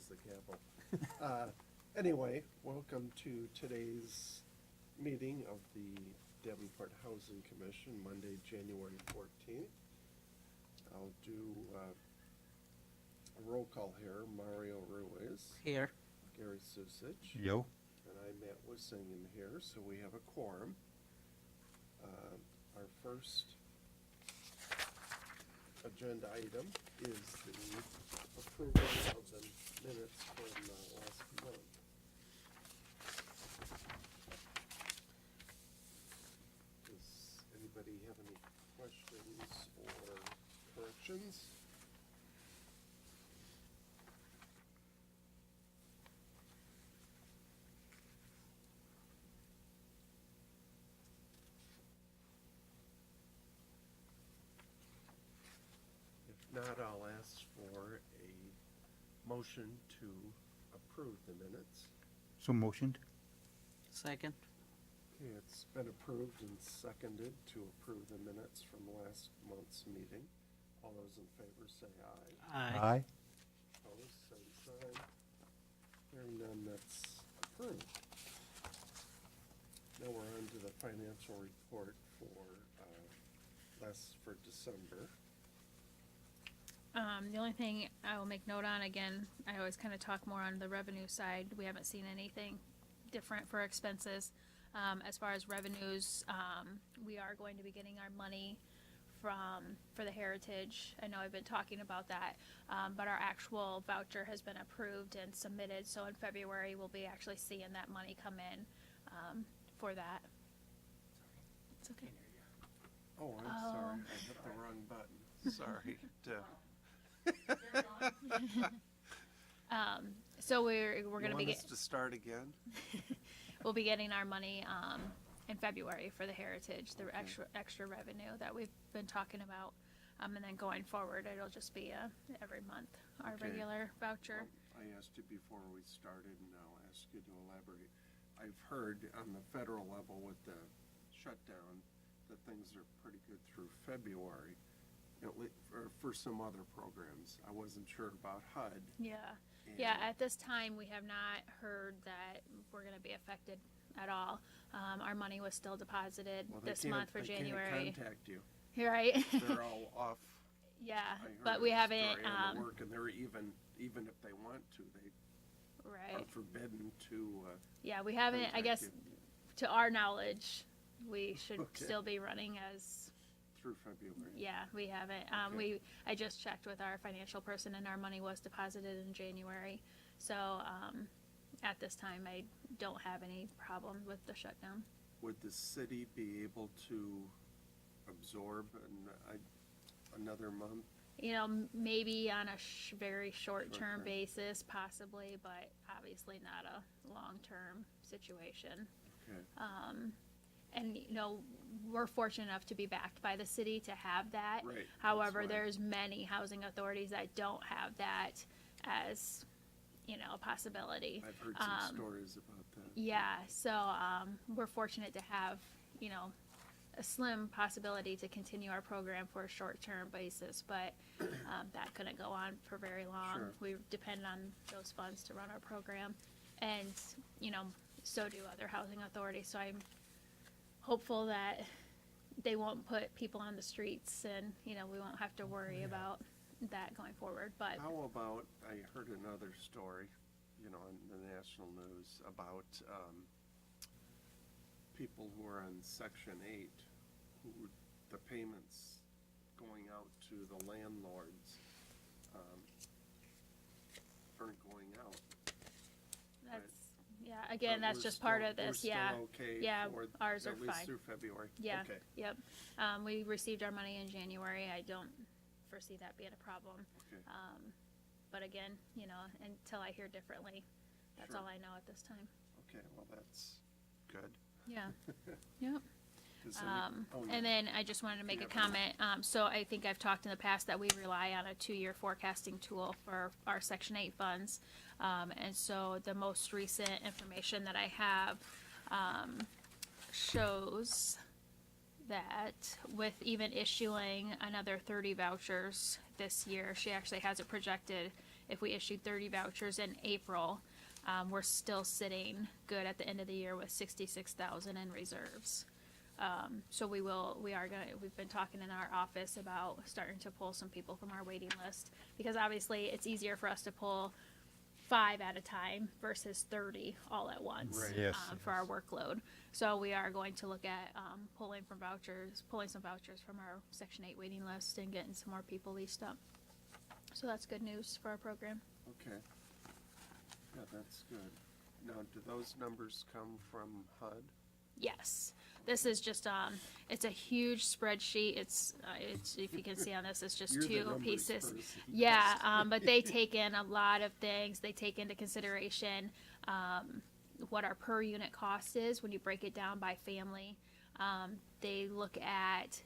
use the gavel. Anyway, welcome to today's meeting of the Davenport Housing Commission, Monday, January 14th. I'll do a roll call here. Mario Ruiz. Here. Gary Susich. Yo. And I'm Matt Wissingen here, so we have a quorum. Our first agenda item is the approval of the minutes from last month. Does anybody have any questions or corrections? If not, I'll ask for a motion to approve the minutes. So motioned. Second. Okay, it's been approved and seconded to approve the minutes from last month's meeting. All those in favor say aye. Aye. Opposed, same sign. Hearing none, that's approved. Now we're on to the financial report for December. The only thing I will make note on, again, I always kind of talk more on the revenue side. We haven't seen anything different for expenses. As far as revenues, we are going to be getting our money for the Heritage. I know I've been talking about that, but our actual voucher has been approved and submitted. So in February, we'll be actually seeing that money come in for that. It's okay. Oh, I'm sorry, I hit the wrong button. Sorry. So we're You going to want be us to start again? we'll be getting our money in February for the Heritage, the Okay. extra revenue that we've been talking about, and then going forward, it'll just be every month our Okay. regular voucher. I asked you before we started, and I'll ask you to elaborate. I've heard on the federal level with the shutdown that things are pretty good through February, at least for some other programs. I wasn't sure about HUD. Yeah. and- Yeah, at this time, we have not heard that we're going to be affected at all. Our money was still deposited Well, they this can't- month for they can't January. contact you. Right? They're all off. Yeah, I heard but we a haven't, story on the work, and they're even if they want to, they are right. forbidden to. Yeah, we haven't, I contact guess, you to our knowledge, we should Okay. still be running as, through February. yeah, we haven't. Okay. I just checked with our financial person and our money was deposited in January. So, at this time, I don't have any problem with the shutdown. Would the city be able to absorb another month? You know, maybe on a very short-term Short-term. basis, possibly, but obviously not a long-term situation. Okay. And, you know, we're fortunate enough to be backed by the city to have that. Right, that's However, why. there's many housing authorities that don't have that as, you know, a possibility. I've heard some stories about that. Yeah, so we're fortunate to have, you know, a slim possibility to continue our program for a short-term basis, but that couldn't go on for very long. Sure. We depend on those funds to run our program, and, you know, so do other housing authorities. So I'm hopeful that they won't put people on the streets, and, you know, we won't have to worry about that going forward. But How about, I heard another story, you know, in the national news about people who are on Section 8, who the payments going out to the landlords aren't going out. that's, yeah, again, But that's we're just part still- of this, we're yeah. still okay Yeah, for ours are at least fine. through February? Yeah, Okay, yep. We received our money in January. I don't foresee that being a problem. okay. But again, you know, until I hear differently, that's Sure. all I know at this time. Okay, well, that's good. Yeah, yep. Does any- oh, no. And then I just wanted to make a Yeah. comment. So I think I've talked in the past that we rely on a 2-year forecasting tool for our Section 8 funds. And so the most recent information that I have shows that with even issuing another 30 vouchers this year, she actually has it projected if we issued 30 vouchers in April, we're still sitting good at the end of the year with 66,000 in reserves. So we've been talking in our office about starting to pull some people from our waiting list, because obviously it's easier for us to pull 5 at a time versus 30 all at once. Right. Yes. For our workload. So we are going to look at pulling some vouchers from our Section 8 waiting list and getting some more people leased up. So that's good news for our program. Okay. Yeah, that's good. Now, do those numbers come from HUD? Yes, this is just it's a huge spreadsheet. It's if you can see on this, it's just You're the two numbers pieces. person. Yeah, but they take in a lot of things. They take into consideration what our per unit cost is when you break it down by family. They look at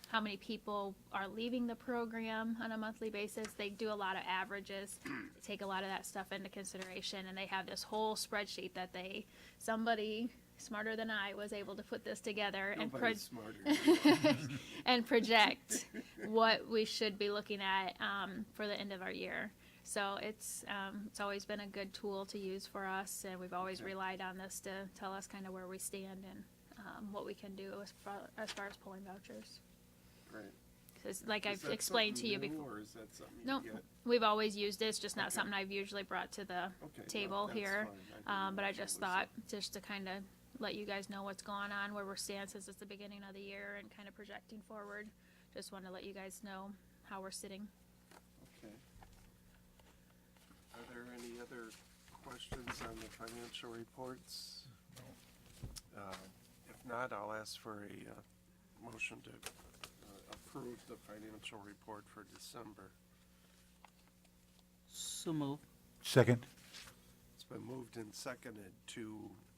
how many people are leaving the program on a monthly basis. They do a lot of averages, take a lot of that stuff into consideration, and they have this whole spreadsheet that somebody smarter than I was able to put this together Nobody's smarter. and project what we should be looking at for the end of our year. So it's always been a good tool to use for us, and we've always relied on this to tell us kind of where we stand and what we can do as far as pulling vouchers. Right. Because like Is I've that explained to you something new, before. Or is that something you Nope, get? we've always used it. It's just not Okay. something I've usually brought to the Okay, no, table that's here. fine. But I didn't know just if it was thought just to kind of let you guys know what's going on, where we're standing since it's the beginning of the year and kind of projecting forward. Just want to let you guys know how we're sitting. Okay. Are there any other questions on the financial reports? If not, I'll ask for a motion to approve the financial report for December. So move. Second. It's been moved and seconded to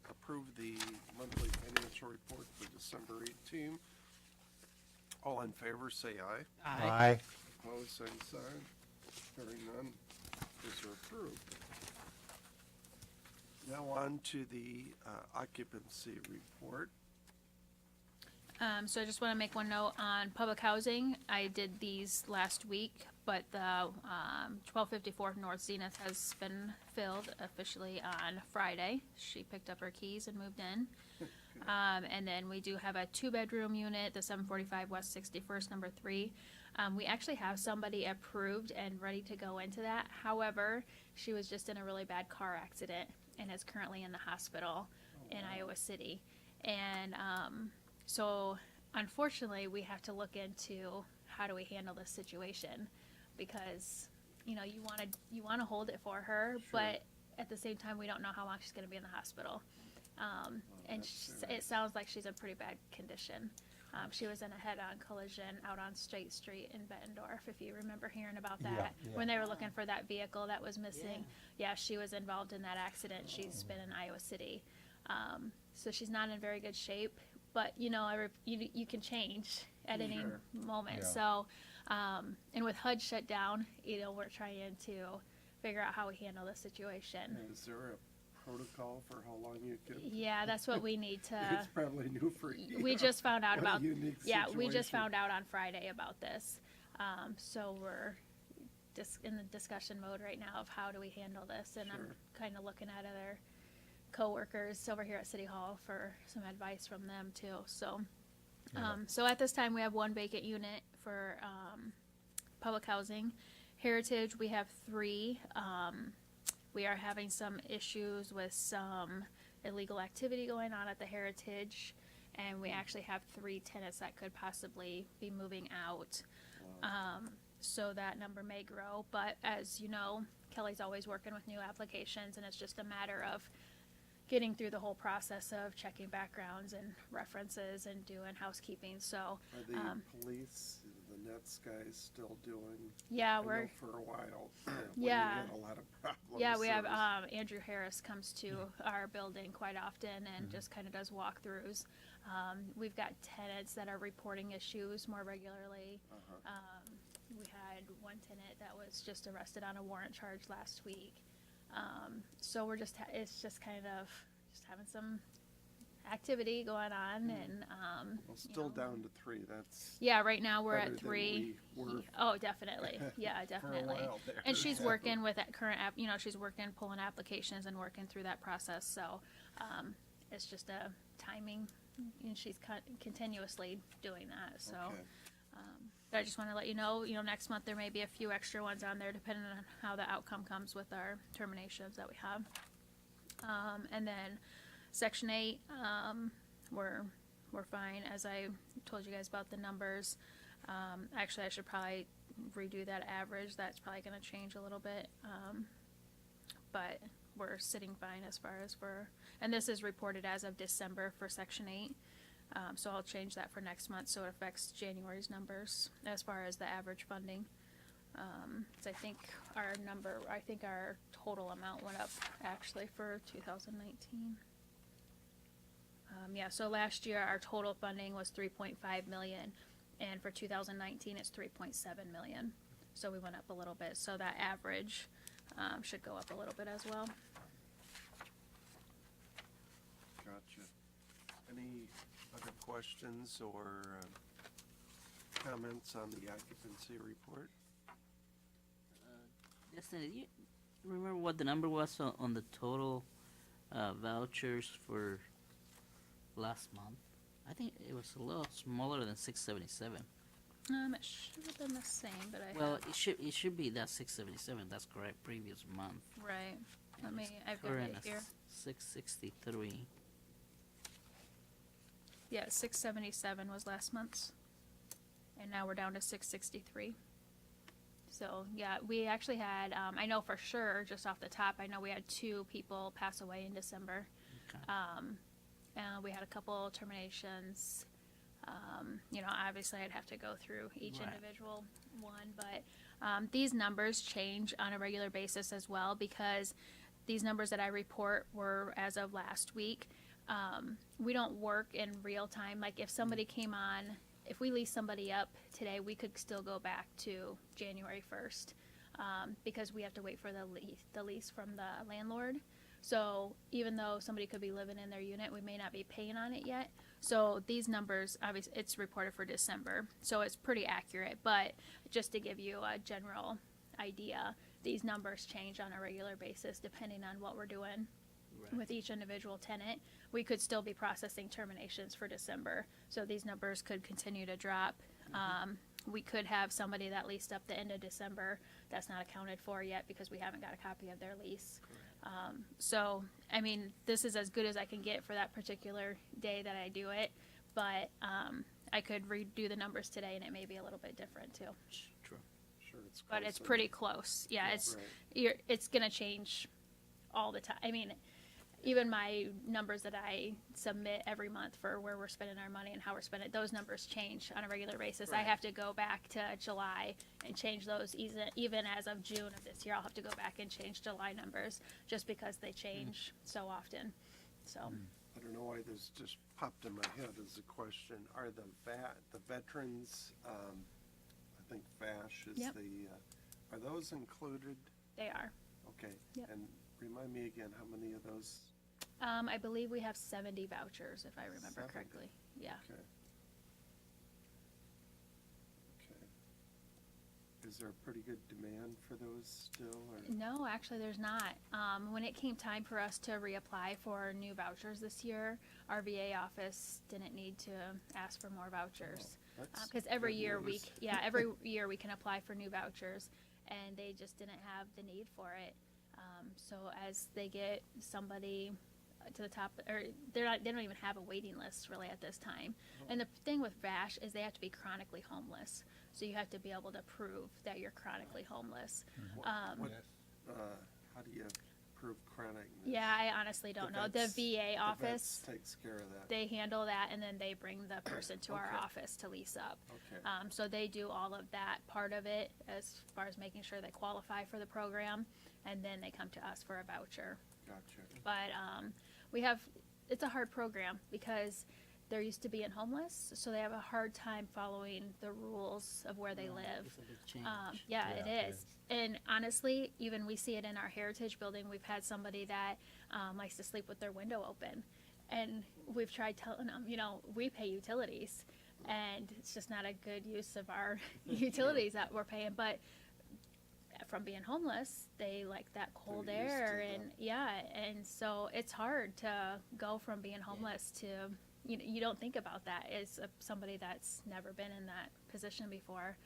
approve the monthly financial report for December 18. All in favor, say aye. Aye. Opposed, same sign. Hearing none, these are approved. Now on to the occupancy report. So I just want to make one note on public housing. I did these last week, but the 1254 North Zenith has been filled officially on Friday. She picked up her keys and moved in. And then we do have a 2-bedroom unit, the 745 West 61st, number 3. We actually have somebody approved and ready to go into that. However, she was just in a really bad car accident and is currently in the hospital in Iowa City. And so unfortunately, we have to look into how do we handle this situation, because you want to hold it for her, Sure. but at the same time, we don't know how long she's going to be in the hospital. And it sounds like she's in pretty bad condition. She was in a head-on collision out on Straight Street in Bettendorf, if you remember hearing about that. Yeah. When they were looking for that vehicle that was missing. Yeah, she was involved in that accident. She's been in Iowa City. So she's not in very good shape, but you can change at any Sure. moment. Yeah. So, and with HUD shut down, we're trying to figure out how we handle the situation. Is there a protocol for how long you can? Yeah, that's what we need to. It's probably new for you. We just found out What a about. unique Yeah, we just situation. found out on Friday about this. So we're just in the discussion mode right now of how do we handle this, and I'm Sure. kind of looking at other coworkers over here at City Hall for some advice from them too. So, so at this time we have 1 vacant unit for public housing. Heritage, we have 3. We are having some issues with some illegal activity going on at the Heritage, and we actually have 3 tenants that could possibly be moving out. So that number may grow, but as you know, Kelly's always working with new applications, and it's just a matter of getting through the whole process of checking backgrounds and references and doing housekeeping. So, Are the police, the Nets guys still doing? yeah, I know we're. for a while. Yeah. When you had a lot of problems. Yeah, we have there was- Andrew Harris comes to our building quite often and just kind of does walkthroughs. We've got tenants that are reporting issues more regularly. We had one tenant that was just arrested on a warrant charge last week. So we're just it's just kind of just having some activity going on, and Well, still you know. down to 3, that's Yeah, right now we're better at than 3. we were Oh, definitely. Yeah, for a definitely. while there. And she's So, working with that current app. You know, she's working, pulling applications and working through that process. So it's just a timing, and she's continuously doing that. So. Okay. But I just want to let you know, next month there may be a few extra ones on there depending on how the outcome comes with our terminations that we have. And then Section 8, we're fine. As I told you guys about the numbers, actually I should probably redo that average. That's probably going to change a little bit. But we're sitting fine as far as and this is reported as of December for Section 8. So I'll change that for next month so it affects January's numbers as far as the average funding. So I think our total amount went up actually for 2019. So last year our total funding was 3.5 million, and for 2019 it's 3.7 million. So we went up a little bit. So that average should go up a little bit as well. Gotcha. Any other questions or comments on the occupancy report? Justin, do you remember what the number was on the total vouchers for last month? I think it was a little smaller than 677. It should have been the same, but Well, it should be that 677. That's correct. Previous month. right. And I've got current it is here. 663. Yeah, 677 was last month's, and now we're down to 663. So yeah, we actually had, I know for sure, just off the top, I know we had 2 people pass away in December. Okay. And we had a couple terminations. Obviously I'd have to go through each Right. individual one, but these numbers change on a regular basis as well, because these numbers that I report were as of last week. We don't work in real time. Like if somebody came on, if we lease somebody up today, we could still go back to January 1st, because we have to wait for the lease from the landlord. So even though somebody could be living in their unit, we may not be paying on it yet. So these numbers, obviously, it's reported for December, so it's pretty accurate. But just to give you a general idea, these numbers change on a regular basis depending on what we're doing Right. with each individual tenant. We could still be processing terminations for December, so these numbers could continue to drop. We could have somebody that leased up the end of December that's not accounted for yet because we haven't got a copy of their lease. So, I mean, this is as good as I can get for that particular day that I do it, but I could redo the numbers today and it may be a little bit different too. True. Sure, it's But it's close pretty close. Yeah, right. it's gonna change all the time. I mean, even my numbers that I submit every month for where we're spending our money and how we're spending it, those numbers change on a regular basis. I Right. have to go back to July and change those. Even as of June of this year, I'll have to go back and change July numbers just because they change so often. So I don't know why this just popped in my head as a question. Are the veterans, I think VASH is Yep. are those included? they are. Okay. Yep. And remind me again, how many of those? I believe we have 70 vouchers, if I remember 70. correctly. Yeah. Okay. Okay. Is there a pretty good demand for those still, or? No, actually, there's not. When it came time for us to reapply for new vouchers this year, our VA office didn't need to ask for more vouchers. That's Because every good year news. every year we can apply for new vouchers, and they just didn't have the need for it. So as they get somebody to the top, or they don't even have a waiting list really at this time. And the thing with VASH is they have to be chronically homeless. So you have to be able to prove that you're chronically homeless. What, how do you prove chronic? Yeah, I honestly don't know. The VA office, Takes care of that. they handle that, and then they bring the person to our Okay. office to lease up. Okay. So they do all of that part of it as far as making sure they qualify for the program, and then they come to us for a voucher. Gotcha. But it's a hard program because they're used to being homeless, so they have a hard time following the rules of where they live. It's a big change. Yeah, Yeah, it it is. And honestly, even we see it in our heritage building. We've had somebody that likes to sleep with their window open. And we've tried telling them, we pay utilities, and it's just not a good use of our utilities that we're paying. But from being homeless, they like that cold They're used air, to and and so it's hard to go from being homeless to, you don't think about that as somebody that's never been in that position before.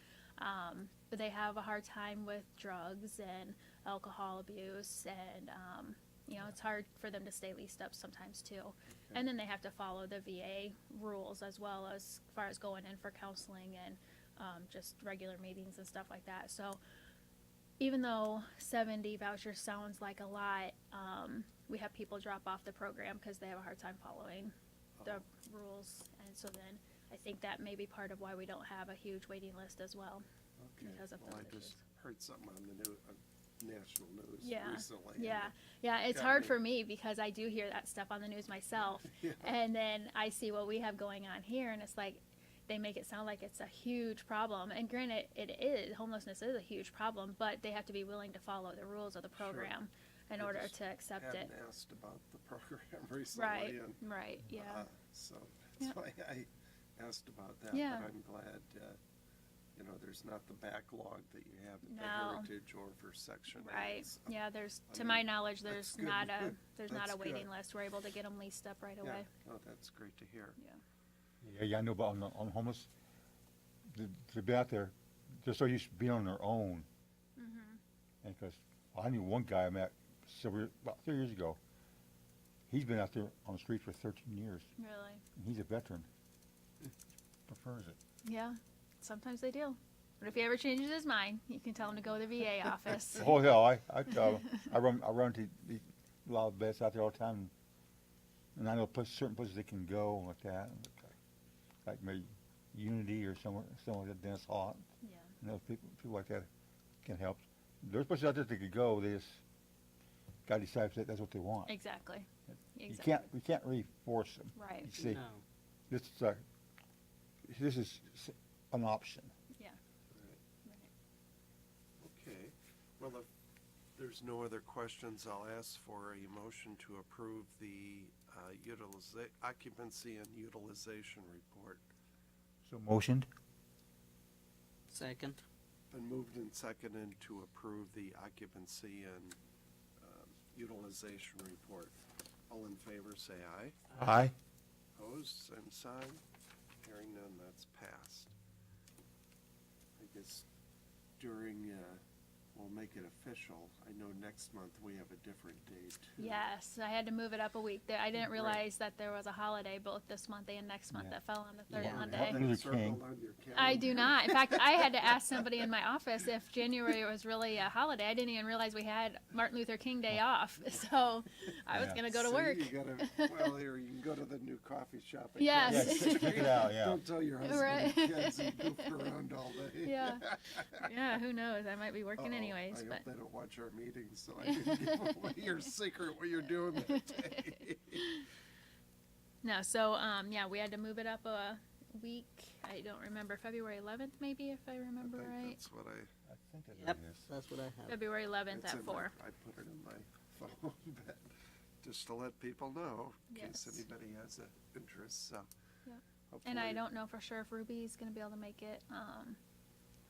But they have a hard time with drugs and alcohol abuse, and it's hard for them to stay leased up sometimes too. And then they have to follow the VA rules as well, as far as going in for counseling and just regular meetings and stuff like that. So even though 70 vouchers sounds like a lot, we have people drop off the program because they have a hard time following the rules. And so then I think that may be part of why we don't have a huge waiting list as well. Okay. Because of Well, those I just issues. heard something on the national news Yeah. recently. and Yeah, it's got hard me. for me because I do hear that stuff on the news myself. Yeah. And then I see what we have going on here, and it's like they make it sound like it's a huge problem. And granted, it is. Homelessness is a huge problem, but they have to be willing to follow the rules of the Sure. program in I order just to accept it. hadn't asked about the program recently. Right, and, right, yeah. So that's Yep. why I asked about that. Yeah. But I'm glad, there's not the backlog that you have at the No. Heritage or for Section 8. Right, So, yeah, there's, I to my mean, knowledge, that's there's good. not a, there's not That's a waiting good. list. We're able to get them leased up right Yeah, away. oh, that's great to hear. Yeah, I know about on homeless. They've been out there, they're so used to being on their own. And because I knew one guy I met about 3 years ago. He's been out there on the street for 13 years. Really? And he's a veteran. Prefers it. Yeah, sometimes they do. But if he ever changes his mind, you can tell him to go to the VA office. Oh yeah, I run to a lot of vets out there all the time, and I know certain places they can go like that, like maybe Unity or somewhere like that, Dennis Hall. Yeah. You know, people like that can help. There's places out there they could go. They just got to decide if that's what they want. Exactly. You can't really force them. Right. You see, No. this is an option. Yeah. Okay, well, if there's no other questions, I'll ask for a motion to approve the occupancy and utilization report. So motioned. Second. Been moved and seconded to approve the occupancy and utilization report. All in favor, say aye. Aye. Opposed, same sign. Hearing none, that's passed. I guess we'll make it official. I know next month we have a different date. too. Yes, I had to move it up a week. I didn't Right. realize that there was a holiday both this month and next month Yeah. that fell on the third Yeah. You Monday. have that Luther circled King. on your I do calendar. not. In fact, I had to ask somebody in my office if January was really a holiday. I didn't even realize we had Martin Luther King Day off. So I was Yeah. going to go to See, work. you gotta, well, here, you can go to the new coffee shop. across Yes. the Yeah, street. check it out. Yeah. Don't tell your husband Right. and kids and goof around all day. Yeah. Yeah, who knows? I might be working Uh-oh, anyways. I But hope they don't watch our meetings, so I can give away your secret what you're doing that day. no, so yeah, we had to move it up a week. I don't remember, February 11th maybe, if I I remember think right. that's what I think that's Yep, what it is. that's what I have. February 11th it's at in 4. I put it in my phone, but just to let people know, in case Yes. anybody has an interest, so. Yeah. And I hopefully- don't know for sure if Ruby's going to be able to make it.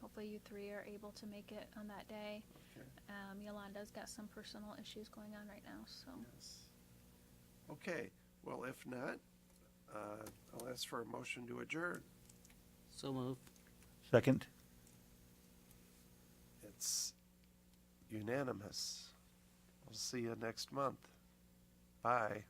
Hopefully you three are able to make it on that day. Okay. Yolanda's got some personal issues going on right now, so. Yes. Okay, well, if not, I'll ask for a motion to adjourn. So moved. Second. It's unanimous. We'll see you next month. Bye.